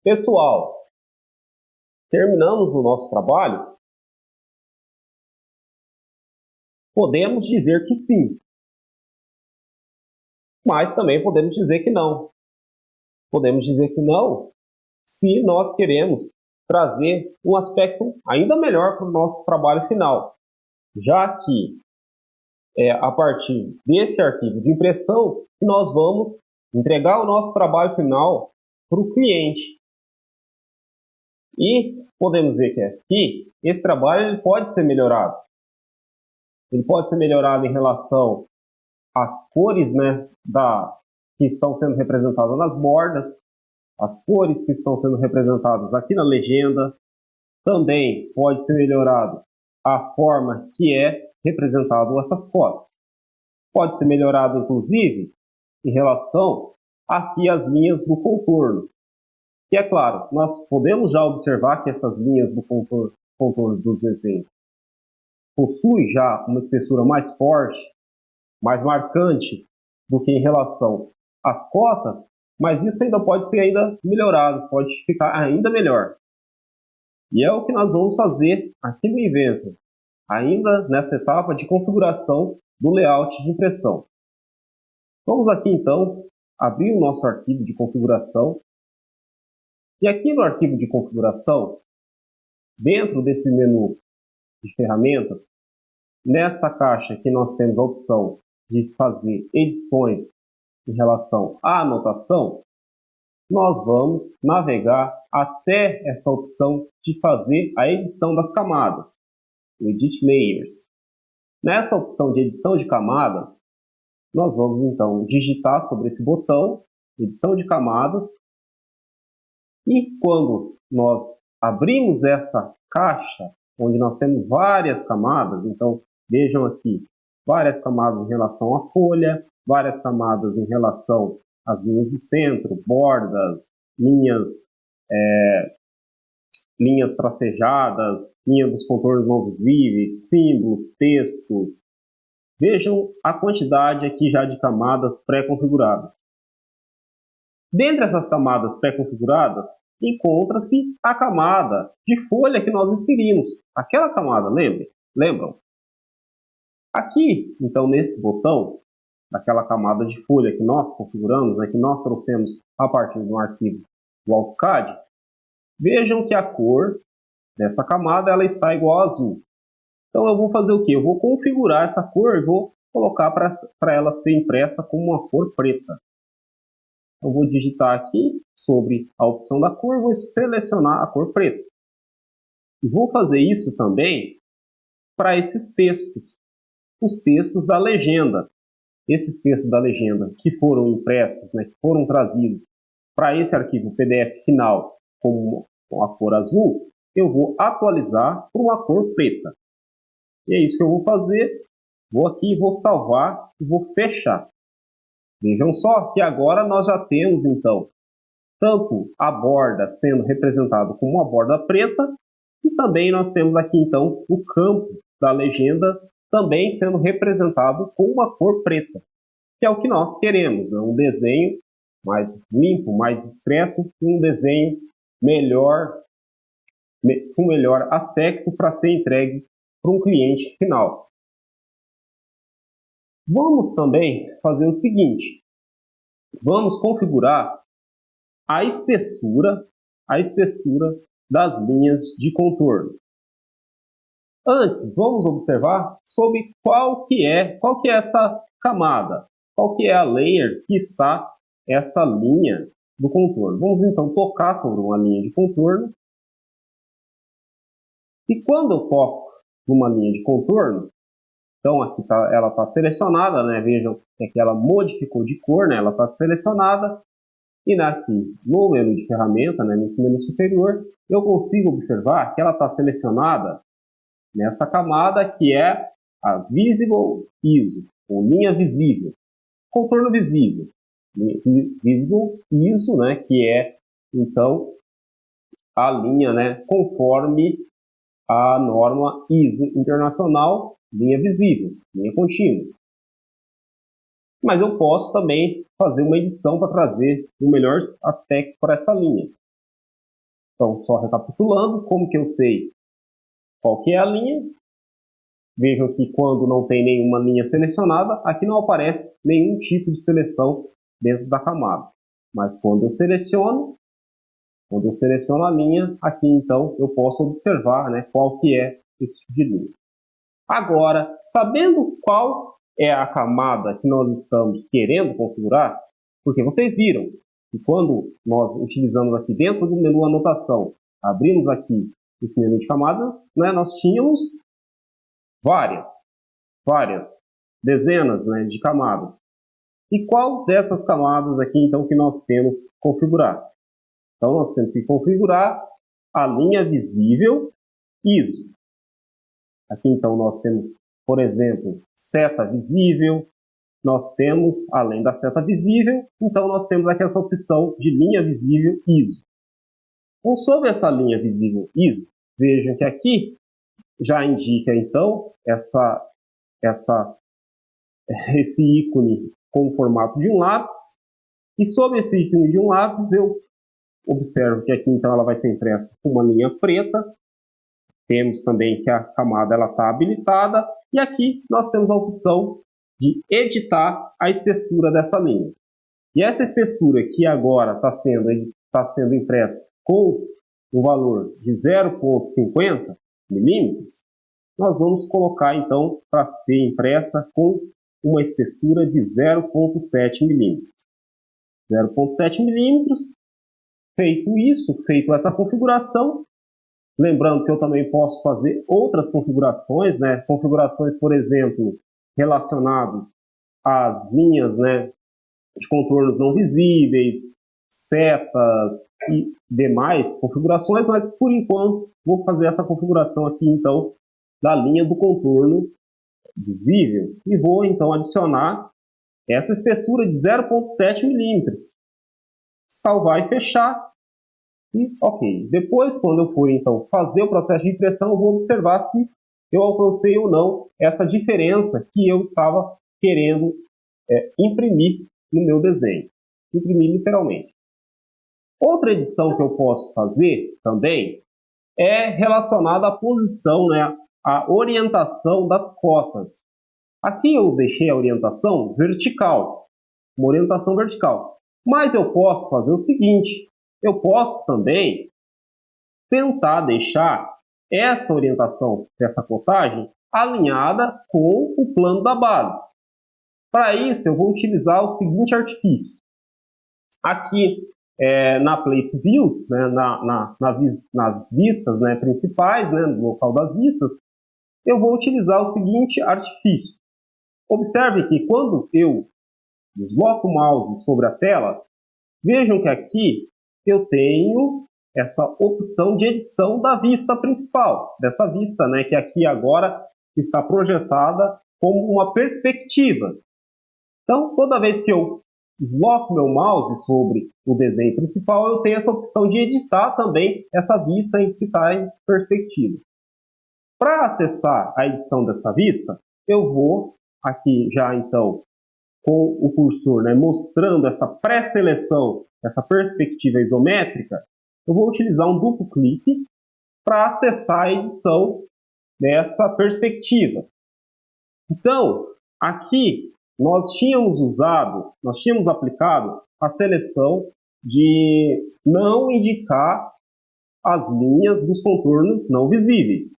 Pessoal, terminamos o nosso trabalho? Podemos dizer que sim, mas também podemos dizer que não. Podemos dizer que não se nós queremos trazer um aspecto ainda melhor para o nosso trabalho final, já que é a partir desse arquivo de impressão que nós vamos entregar o nosso trabalho final para o cliente. E podemos ver que aqui esse trabalho ele pode ser melhorado. Ele pode ser melhorado em relação às cores, né, que estão sendo representadas nas bordas, as cores que estão sendo representadas aqui na legenda. Também pode ser melhorado a forma que é representado essas cores. Pode ser melhorado, inclusive, em relação aqui às linhas do contorno. E é claro, nós podemos já observar que essas linhas do contorno do desenho possui já uma espessura mais forte, mais marcante do que em relação às cotas, mas isso ainda pode ser ainda melhorado, pode ficar ainda melhor. E é o que nós vamos fazer aqui no Inventor, ainda nessa etapa de configuração do layout de impressão. Vamos aqui então abrir o nosso arquivo de configuração. E aqui no arquivo de configuração, dentro desse menu de ferramentas, nessa caixa aqui nós temos a opção de fazer edições em relação à anotação. Nós vamos navegar até essa opção de fazer a edição das camadas, o Edit Layers. Nessa opção de edição de camadas, nós vamos então digitar sobre esse botão, edição de camadas, e quando nós abrimos essa caixa, onde nós temos várias camadas, então vejam aqui, várias camadas em relação à folha, várias camadas em relação às linhas de centro, bordas, linhas tracejadas, linha dos contornos não visíveis, símbolos, textos. Vejam a quantidade aqui já de camadas pré-configuradas. Dentre essas camadas pré-configuradas, encontra-se a camada de folha que nós inserimos. Aquela camada, lembram? Aqui, então, nesse botão, daquela camada de folha que nós configuramos, né, que nós trouxemos a partir do arquivo do AutoCAD, vejam que a cor dessa camada ela está igual a azul. Então eu vou fazer o quê? Eu vou configurar essa cor e vou colocar para ela ser impressa com uma cor preta. Eu vou digitar aqui sobre a opção da cor, vou selecionar a cor preta. E vou fazer isso também para esses textos, os textos da legenda. Esses textos da legenda que foram impressos, né, que foram trazidos para esse arquivo PDF final com a cor azul, eu vou atualizar para uma cor preta. E é isso que eu vou fazer. Vou aqui, vou salvar e vou fechar. Vejam só que agora nós já temos, então, tanto a borda sendo representada como uma borda preta, e também nós temos aqui, então, o campo da legenda também sendo representado com uma cor preta, que é o que nós queremos, né? Um desenho mais limpo, mais discreto, e um desenho com melhor aspecto para ser entregue para um cliente final. Vamos também fazer o seguinte, vamos configurar a espessura das linhas de contorno. Antes, vamos observar sobre qual que é essa camada, qual que é a layer que está essa linha do contorno. Vamos então tocar sobre uma linha de contorno. E quando eu toco numa linha de contorno, então aqui ela está selecionada, né? Vejam que aqui ela modificou de cor, né? Ela está selecionada. E aqui no menu de ferramenta, né? Nesse menu superior, eu consigo observar que ela está selecionada nessa camada que é a Visible ISO, ou linha visível, contorno visível. Visible ISO, né? Que é então a linha, né? Conforme a norma ISO internacional, linha visível, linha contínua. Mas eu posso também fazer uma edição para trazer o melhor aspecto para essa linha. Então, só recapitulando, como que eu sei qual que é a linha? Vejam que quando não tem nenhuma linha selecionada, aqui não aparece nenhum tipo de seleção dentro da camada. Mas quando eu seleciono a linha, aqui então eu posso observar, né, qual que é esse tipo de linha. Agora, sabendo qual é a camada que nós estamos querendo configurar, porque vocês viram que quando nós utilizamos aqui dentro do menu anotação, abrimos aqui esse menu de camadas, né, nós tínhamos várias, dezenas, né, de camadas. E qual dessas camadas aqui então que nós temos que configurar? Então nós temos que configurar a linha visível ISO. Aqui então nós temos, por exemplo, seta visível. Nós temos, além da seta visível, então nós temos aqui essa opção de linha visível ISO. Então, sobre essa linha visível ISO, vejam que aqui já indica então esse ícone com o formato de um lápis. E sobre esse ícone de um lápis, eu observo que aqui então ela vai ser impressa com uma linha preta. Temos também que a camada está habilitada. E aqui nós temos a opção de editar a espessura dessa linha. E essa espessura que agora está sendo impressa com um valor de 0,50 milímetros, nós vamos colocar então para ser impressa com uma espessura de 0,7 milímetros. 0,7 milímetros. Feito essa configuração, lembrando que eu também posso fazer outras configurações, né? Configurações, por exemplo, relacionadas às linhas, né, de contornos não visíveis, setas e demais configurações, mas por enquanto vou fazer essa configuração aqui então da linha do contorno visível e vou então adicionar essa espessura de 0,7 milímetros. Salvar e fechar. E ok. Depois, quando eu for então fazer o processo de impressão, eu vou observar se eu alcancei ou não essa diferença que eu estava querendo imprimir no meu desenho. Imprimir literalmente. Outra edição que eu posso fazer também é relacionada à posição, né, à orientação das cotas. Aqui eu deixei a orientação vertical, uma orientação vertical. Mas eu posso fazer o seguinte, eu posso também tentar deixar essa orientação dessa cotagem alinhada com o plano da base. Para isso, eu vou utilizar o seguinte artifício. Aqui na Place Views, né, nas vistas, né, principais, né, no local das vistas, eu vou utilizar o seguinte artifício. Observe que quando eu desloco o mouse sobre a tela, vejam que aqui eu tenho essa opção de edição da vista principal, dessa vista, né, que aqui agora está projetada como uma perspectiva. Então, toda vez que eu desloco meu mouse sobre o desenho principal, eu tenho essa opção de editar também essa vista que está em perspectiva. Para acessar a edição dessa vista, eu vou aqui já então com o cursor, né, mostrando essa pré-seleção, essa perspectiva isométrica, eu vou utilizar um duplo clique para acessar a edição dessa perspectiva. Então, aqui nós tínhamos aplicado a seleção de não indicar as linhas dos contornos não visíveis.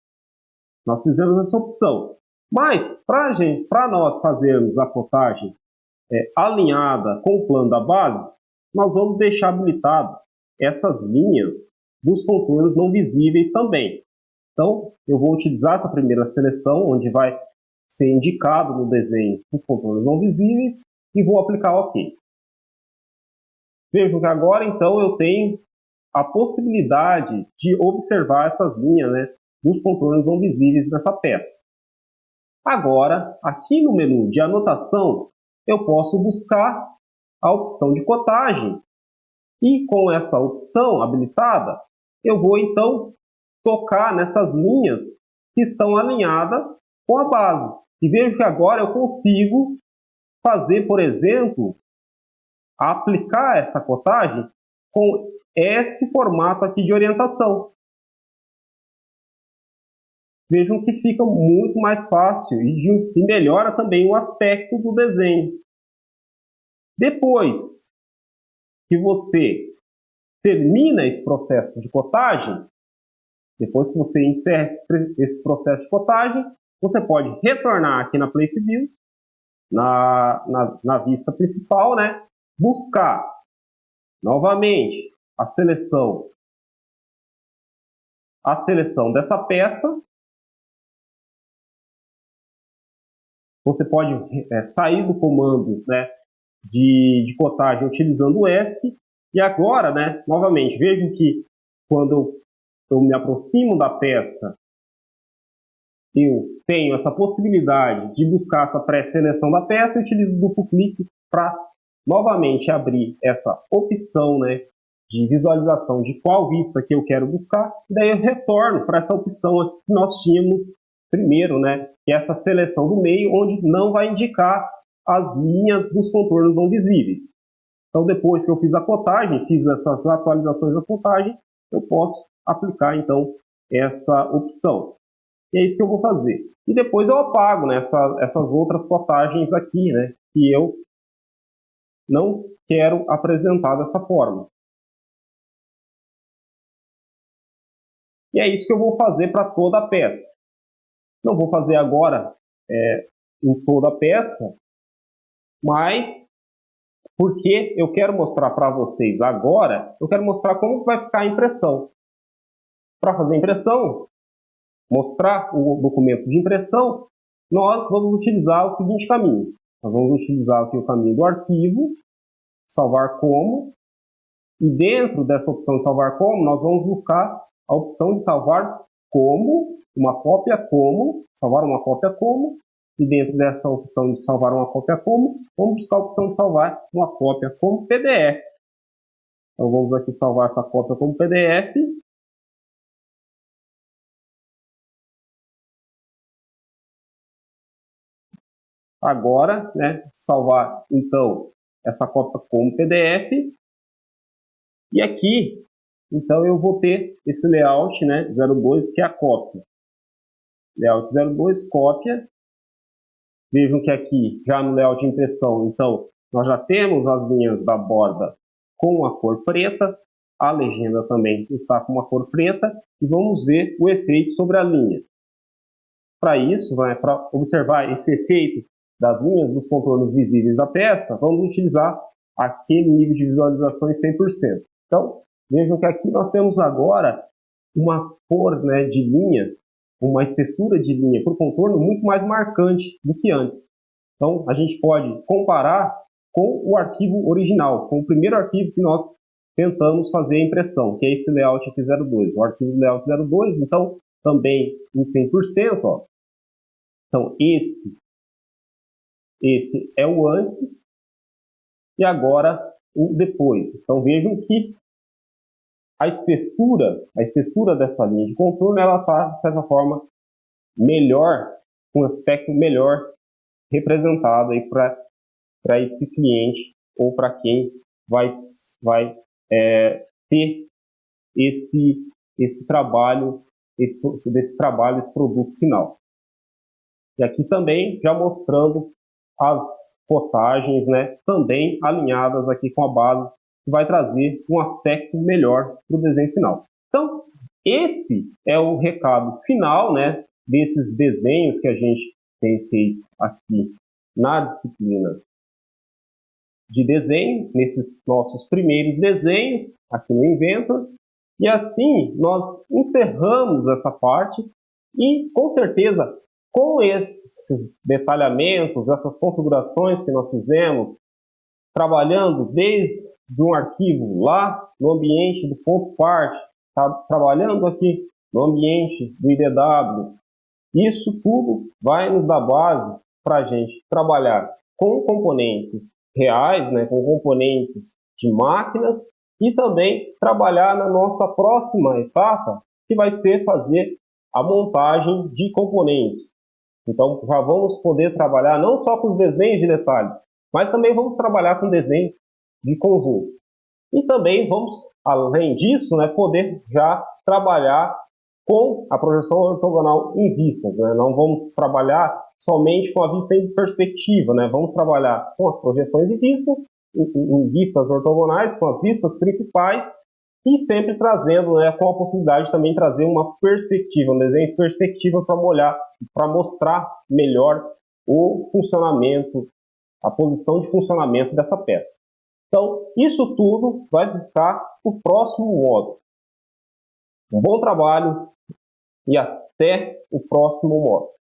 Nós fizemos essa opção. Mas, para nós fazermos a cotagem alinhada com o plano da base, nós vamos deixar habilitado essas linhas dos contornos não visíveis também. Então, eu vou utilizar essa primeira seleção, onde vai ser indicado no desenho os contornos não visíveis, e vou aplicar OK. Vejam que agora, então, eu tenho a possibilidade de observar essas linhas, né, dos contornos não visíveis nessa peça. Agora, aqui no menu de anotação, eu posso buscar a opção de cotagem. E com essa opção habilitada, eu vou então tocar nessas linhas que estão alinhadas com a base. E vejo que agora eu consigo fazer, por exemplo, aplicar essa cotagem com esse formato aqui de orientação. Vejam que fica muito mais fácil e melhora também o aspecto do desenho. Depois que você termina esse processo de cotagem, depois que você encerra esse processo de cotagem, você pode retornar aqui na Place Views, na vista principal, né? Buscar novamente a seleção dessa peça. Você pode sair do comando, né, de cotagem utilizando o ESC. E agora, né, novamente, vejam que quando eu me aproximo da peça, eu tenho essa possibilidade de buscar essa pré-seleção da peça e utilizo o duplo clique para novamente abrir essa opção, né, de visualização de qual vista que eu quero buscar. E daí eu retorno para essa opção que nós tínhamos primeiro, né, que é essa seleção do meio, onde não vai indicar as linhas dos contornos não visíveis. Então, depois que eu fiz a cotagem, fiz essas atualizações da cotagem, eu posso aplicar, então, essa opção. E é isso que eu vou fazer. E depois eu apago, né, essas outras cotagens aqui, né, que eu não quero apresentar dessa forma. E é isso que eu vou fazer para toda a peça. Não vou fazer agora em toda a peça, mas porque eu quero mostrar para vocês agora, eu quero mostrar como vai ficar a impressão. Para fazer a impressão, mostrar o documento de impressão, nós vamos utilizar o seguinte caminho. Nós vamos utilizar aqui o caminho do arquivo, salvar como, e dentro dessa opção de salvar como, nós vamos buscar a opção de salvar como, salvar uma cópia como, e dentro dessa opção de salvar uma cópia como, vamos buscar a opção de salvar uma cópia como PDF. Então vamos aqui salvar essa cópia como PDF. Agora, né, salvar então essa cópia como PDF. E aqui, então eu vou ter esse layout, né, 02, que é a cópia. Layout 02, cópia. Vejam que aqui, já no layout de impressão, então, nós já temos as linhas da borda com a cor preta, a legenda também está com uma cor preta, e vamos ver o efeito sobre a linha. Para isso, né, para observar esse efeito das linhas dos contornos visíveis da peça, vamos utilizar aquele nível de visualização em 100%. Então, vejam que aqui nós temos agora uma cor, né, de linha, uma espessura de linha para o contorno muito mais marcante do que antes. Então, a gente pode comparar com o arquivo original, com o primeiro arquivo que nós tentamos fazer a impressão, que é esse layout aqui 02. O arquivo layout 02, então, também em 100%. Ó. Então, esse é o antes e agora o depois. Então, vejam que a espessura dessa linha de contorno, ela está, de certa forma, melhor, com um aspecto melhor representado aí para esse cliente ou para quem vai ter esse trabalho, esse produto final. E aqui também já mostrando as cotagens, né, também alinhadas aqui com a base, que vai trazer um aspecto melhor para o desenho final. Então, esse é o recado final, né, desses desenhos que a gente tem feito aqui na disciplina de desenho, nesses nossos primeiros desenhos aqui no Inventor. E assim nós encerramos essa parte e, com certeza, com esses detalhamentos, essas configurações que nós fizemos, trabalhando desde um arquivo lá no ambiente do ponto parte, trabalhando aqui no ambiente do IDW, isso tudo vai nos dar base para a gente trabalhar com componentes reais, né, com componentes de máquinas, e também trabalhar na nossa próxima etapa, que vai ser fazer a montagem de componentes. Então, já vamos poder trabalhar não só com desenhos de detalhes, mas também vamos trabalhar com desenho de conjunto. E também vamos, além disso, né, poder já trabalhar com a projeção ortogonal em vistas, né? Não vamos trabalhar somente com a vista em perspectiva, né? Vamos trabalhar com as projeções em vistas ortogonais, com as vistas principais, e sempre trazendo, né, com a possibilidade de também trazer uma perspectiva, um desenho de perspectiva para mostrar melhor o funcionamento, a posição de funcionamento dessa peça. Então, isso tudo vai ficar no próximo módulo. Um bom trabalho e até o próximo módulo.